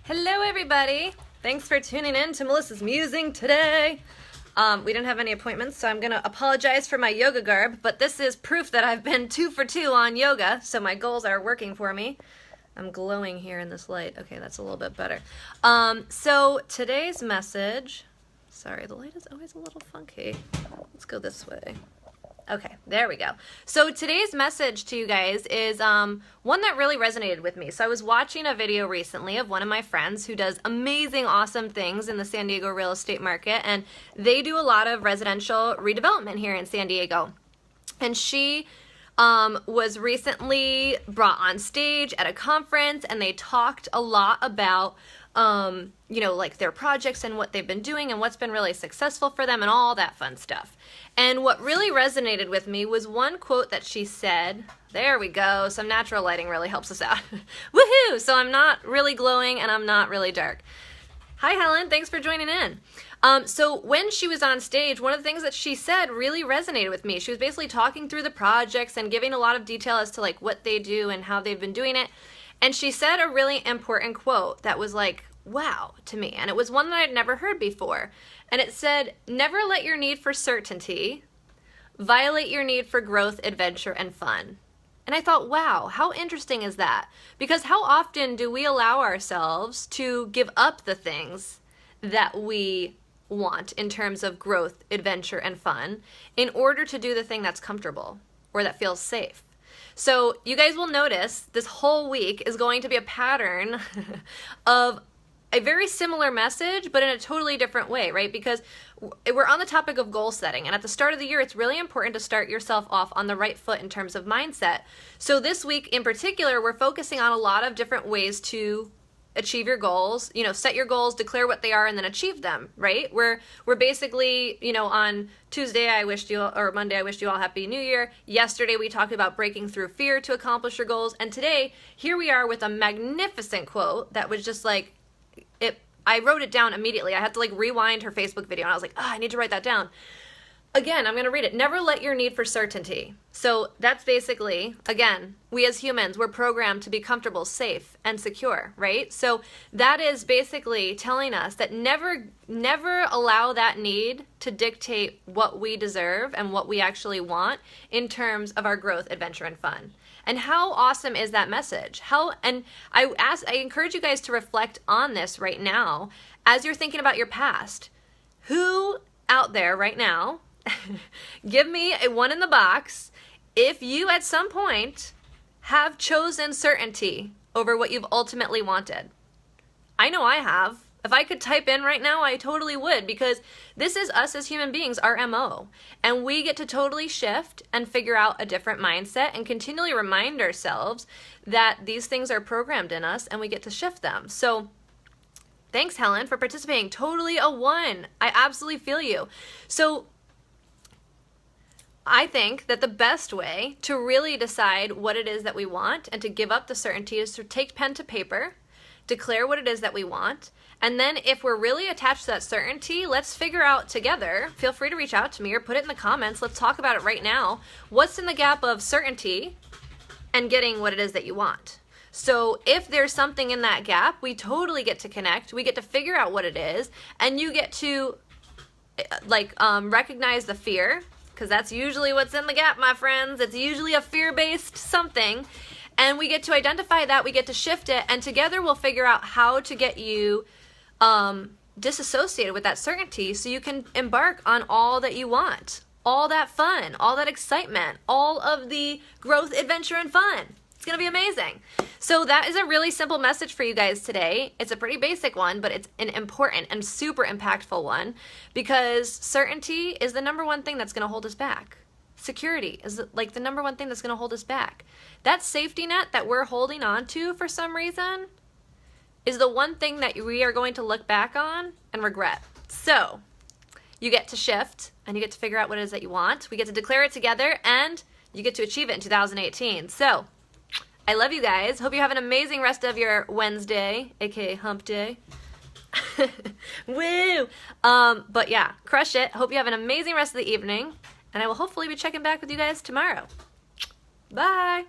Hello everybody! Thanks for tuning in to Melissa's Musing today. We didn't have any appointments, so I'm going to apologize for my yoga garb, but this is proof that I've been 2 for 2 on yoga, so my goals are working for me. I'm glowing here in this light. Okay, that's a little bit better. So today's message, sorry, the light is always a little funky. Let's go this way. Okay, there we go. So today's message to you guys is one that really resonated with me. So I was watching a video recently of one of my friends who does amazing, awesome things in the San Diego real estate market, and they do a lot of residential redevelopment here in San Diego. And she was recently brought on stage at a conference, and they talked a lot about you know, like their projects and what they've been doing and what's been really successful for them and all that fun stuff. And what really resonated with me was one quote that she said. There we go. Some natural lighting really helps us out. Woohoo! So I'm not really glowing and I'm not really dark. Hi Helen, thanks for joining in. So when she was on stage, one of the things that she said really resonated with me. She was basically talking through the projects and giving a lot of detail as to like what they do and how they've been doing it. And she said a really important quote that was like, wow, to me. And it was one that I'd never heard before. And it said, never let your need for certainty violate your need for growth, adventure, and fun. And I thought, wow, how interesting is that? Because how often do we allow ourselves to give up the things that we want in terms of growth, adventure, and fun in order to do the thing that's comfortable or that feels safe? So you guys will notice this whole week is going to be a pattern of a very similar message, but in a totally different way, right? Because we're on the topic of goal setting, and at the start of the year, it's really important to start yourself off on the right foot in terms of mindset. So this week in particular, we're focusing on a lot of different ways to achieve your goals, you know, set your goals, declare what they are, and then achieve them, right? We're basically, you know, on Tuesday, or Monday, I wished you all Happy New Year. Yesterday, we talked about breaking through fear to accomplish your goals. And today, here we are with a magnificent quote that was just like, I wrote it down immediately. I had to like rewind her Facebook video, and I was like, I need to write that down. Again, I'm going to read it. Never let your need for certainty. So that's basically, again, we as humans, we're programmed to be comfortable, safe, and secure, right? So that is basically telling us that never allow that need to dictate what we deserve and what we actually want in terms of our growth, adventure, and fun. And how awesome is that message? I encourage you guys to reflect on this right now as you're thinking about your past. Who out there right now, give me a 1 in the box if you at some point have chosen certainty over what you've ultimately wanted. I know I have. If I could type in right now, I totally would, because this is us as human beings, our MO. And we get to totally shift and figure out a different mindset and continually remind ourselves that these things are programmed in us and we get to shift them. So thanks, Helen, for participating. Totally a 1. I absolutely feel you. So I think that the best way to really decide what it is that we want and to give up the certainty is to take pen to paper, declare what it is that we want, and then if we're really attached to that certainty, let's figure out together, feel free to reach out to me or put it in the comments, let's talk about it right now, what's in the gap of certainty and getting what it is that you want. So if there's something in that gap, we totally get to connect, we get to figure out what it is, and you get to recognize the fear, because that's usually what's in the gap, my friends. It's usually a fear-based something. And we get to identify that, we get to shift it, and together we'll figure out how to get you disassociated with that certainty so you can embark on all that you want, all that fun, all that excitement, all of the growth, adventure, and fun. It's going to be amazing. So that is a really simple message for you guys today. It's a pretty basic one, but it's an important and super impactful one, because certainty is the #1 thing that's going to hold us back. Security is like the #1 thing that's going to hold us back. That safety net that we're holding on to for some reason is the one thing that we are going to look back on and regret. So you get to shift and you get to figure out what it is that you want. We get to declare it together and you get to achieve it in 2018. So I love you guys. Hope you have an amazing rest of your Wednesday, aka hump day. Woo! But yeah, crush it. Hope you have an amazing rest of the evening. And I will hopefully be checking back with you guys tomorrow. Bye!